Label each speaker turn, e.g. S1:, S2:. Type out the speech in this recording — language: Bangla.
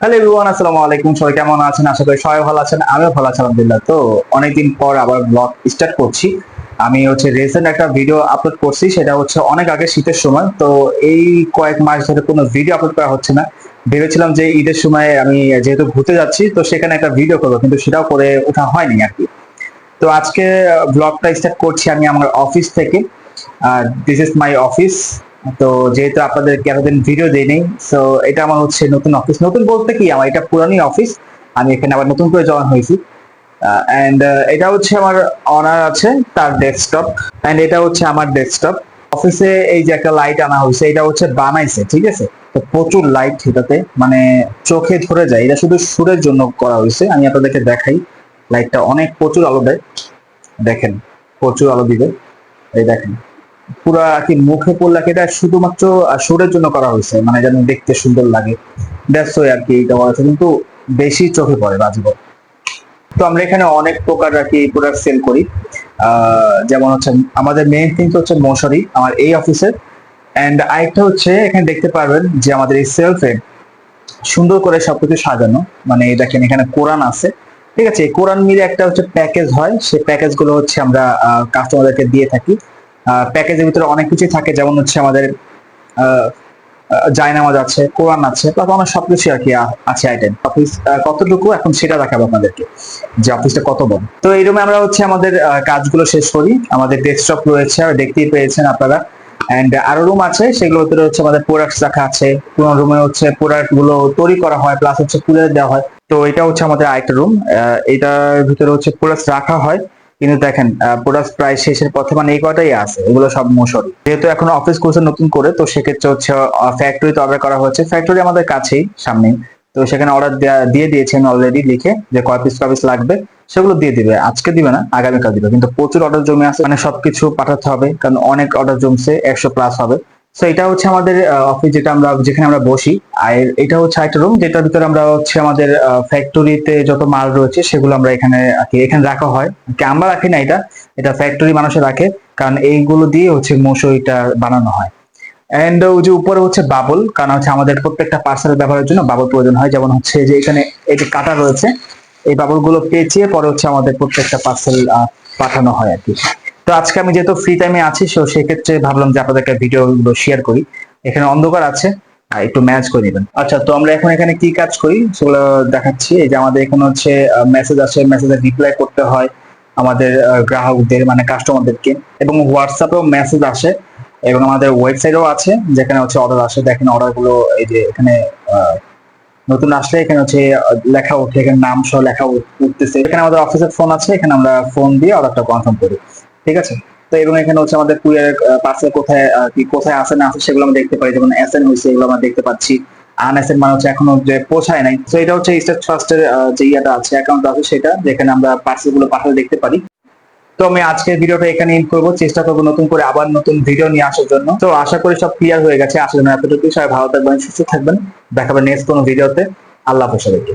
S1: হ্যালো এভরিওয়ান, আসসালামু আলাইকুম। সবাই কেমন আছেন? আশা করি সবাই ভালো আছেন। আমিও ভালো আছি আলহামদুলিল্লাহ। তো অনেকদিন পর আবার ব্লগ স্টার্ট করছি। আমি রিসেন্ট একটা ভিডিও আপলোড করছি, সেটা হচ্ছে অনেক আগে শীতের সময়। তো এই কয়েক মাস ধরে কোনো ভিডিও আপলোড করা হচ্ছে না। ভেবেছিলাম যে ঈদের সময় আমি যেহেতু ঘুরতে যাচ্ছি, তো সেখানে একটা ভিডিও করবো, কিন্তু সেটাও করে ওঠা হয়নি আর কি। তো আজকে ব্লগটা স্টার্ট করছি আমি আমার অফিস থেকে। This is my office. তো যেহেতু আপনাদেরকে এতদিন ভিডিও দেইনি, সো এটা আমার নতুন অফিস। নতুন বলতে কি, আমার এটা পুরানি অফিস। আমি এখানে আবার নতুন করে জয়েন হয়েছি। এন্ড এটা হচ্ছে আমার অনার আছে, তার ডেস্কটপ। এন্ড এটা হচ্ছে আমার ডেস্কটপ। অফিসে এই যে একটা লাইট আনা হয়েছে, এটা হচ্ছে বানাইছে, ঠিক আছে। তো প্রচুর লাইট এটাতে, মানে চোখে ধরে যায়। এটা শুধু সুরের জন্য করা হয়েছে। আমি আপনাদেরকে দেখাই। লাইটটা অনেক প্রচুর আলো দেয়, দেখেন। প্রচুর আলো দিবে, এই দেখেন। পুরা আর কি মুখে পড়লে কি, এটা শুধুমাত্র সুরের জন্য করা হয়েছে, মানে যেন দেখতে সুন্দর লাগে। দ্যাটস ওয়াই আর কি এটা করা হয়েছে, কিন্তু বেশি চোখে পড়ে বাজিবো। তো আমরা এখানে অনেক প্রকার আর কি প্রোডাক্ট সেল করি। যেমন হচ্ছে আমাদের মেইন থিং হচ্ছে মশারি আমার এই অফিসের। এন্ড আরেকটা হচ্ছে এখানে দেখতে পারবেন যে আমাদের এই সেলফে সুন্দর করে সবকিছু সাজানো। মানে দেখেন এখানে কোরআন আছে, ঠিক আছে। এই কোরআন মিলে একটা হচ্ছে প্যাকেজ হয়, সেই প্যাকেজ গুলো হচ্ছে আমরা কাস্টমারদেরকে দিয়ে থাকি। প্যাকেজের ভিতরে অনেক কিছু থাকে, যেমন হচ্ছে আমাদের আহ, জায়নামাজ আছে, কোরআন আছে, প্লাস অনেক সবকিছু আর কি আছে আইটেম। অফিস কতটুকু এখন সেটা দেখাবো আপনাদেরকে, যে অফিসটা কত বড়। তো এই রুমে আমরা হচ্ছে আমাদের কাজগুলো শেষ করি। আমাদের ডেস্কটপ রয়েছে, আর দেখতেই পেয়েছেন আপনারা। এন্ড আরো রুম আছে, সেগুলোর ভিতরে হচ্ছে আমাদের প্রোডাক্টস রাখা আছে। পুরো রুমে হচ্ছে প্রোডাক্ট গুলো তৈরি করা হয়, প্লাস হচ্ছে খুলে দেওয়া হয়। তো এটা হচ্ছে আমাদের আরেকটা রুম। এটার ভিতরে হচ্ছে প্রোডাক্টস রাখা হয়। কিন্তু দেখেন প্রোডাক্ট প্রায় শেষের পথে, মানে এই কটাই আছে, এগুলো সব মশারি। যেহেতু এখন অফিস করছে নতুন করে, তো সেক্ষেত্রে হচ্ছে ফ্যাক্টরিতে অর্ডার করা হচ্ছে। ফ্যাক্টরি আমাদের কাছেই, সামনেই। তো সেখানে অর্ডার দিয়ে দিয়েছি আমি অলরেডি, লিখে যে কয় পিস কয় পিস লাগবে। সেগুলো দিয়ে দিবে, আজকে দিবে না, আগামীকাল দিবে। কিন্তু প্রচুর অর্ডার জমে আছে, মানে সবকিছু পাঠাতে হবে, কারণ অনেক অর্ডার জমছে, 100+ হবে। তো এটা হচ্ছে আমাদের অফিস, যেখানে আমরা বসি। আর এটা হচ্ছে একটা রুম, যেটার ভিতরে আমরা হচ্ছে আমাদের ফ্যাক্টরিতে যত মাল রয়েছে সেগুলো আমরা এখানে আর কি এখানে রাখা হয়। কি আমরা রাখি না, এটা এটা ফ্যাক্টরি মানুষে রাখে, কারণ এইগুলো দিয়ে হচ্ছে মশারিটা বানানো হয়। এন্ড ওই যে উপরে হচ্ছে বাবল, কারণ হচ্ছে আমাদের প্রত্যেকটা পার্সেল ব্যবহারের জন্য বাবল প্রয়োজন হয়। যেমন হচ্ছে যে এখানে এই যে কাটা রয়েছে, এই বাবল গুলো পেঁচিয়ে পরে হচ্ছে আমাদের প্রত্যেকটা পার্সেল পাঠানো হয় আর কি। তো আজকে আমি যেহেতু ফ্রি টাইমে আছি, তো সেক্ষেত্রে ভাবলাম যে আপনাদেরকে ভিডিও গুলো শেয়ার করি। এখানে অন্ধকার আছে, একটু ম্যানেজ করে নেবেন। আচ্ছা, তো আমরা এখন এখানে কি কাজ করি সেগুলো দেখাচ্ছি। এই যে আমাদের এখানে হচ্ছে মেসেজ আসে, মেসেজের রিপ্লাই করতে হয় আমাদের গ্রাহকদের, মানে কাস্টমারদেরকে। এবং হোয়াটসঅ্যাপেও মেসেজ আসে, এবং আমাদের ওয়েবসাইটও আছে, যেখানে হচ্ছে অর্ডার আসে। দেখেন অর্ডার গুলো, এই যে এখানে আহ, নতুন আসলে এখানে হচ্ছে লেখা উঠে, এখানে নাম সহ লেখা উঠতেছে। এখানে আমাদের অফিসের ফোন আছে, এখানে আমরা ফোন দিয়ে অর্ডারটা কনফার্ম করি, ঠিক আছে। তো এবং এখানে হচ্ছে আমাদের কুরিয়ার পার্সেল কোথায় কি কোথায় আসে না আসে সেগুলো আমরা দেখতে পাই। যেমন এসএন হয়েছে, এগুলো আমরা দেখতে পাচ্ছি। আনএসএন মানে হচ্ছে এখনো যে পৌঁছায় নাই। তো এটা হচ্ছে স্টেট ট্রাস্টের যে ইয়াটা আছে, অ্যাকাউন্ট আছে, সেটা যেখানে আমরা পার্সেল গুলো পাঠালে দেখতে পারি। তো আমি আজকের ভিডিওটা এখানে এন্ড করবো, চেষ্টা করবো নতুন করে আবার নতুন ভিডিও নিয়ে আসার জন্য। তো আশা করি সব ক্লিয়ার হয়ে গেছে। আসলে এতটুকু, সবাই ভালো থাকবেন, সুস্থ থাকবেন। দেখাবেন নেক্সট কোনো ভিডিওতে। আল্লাহ হাফেজ সবাইকে।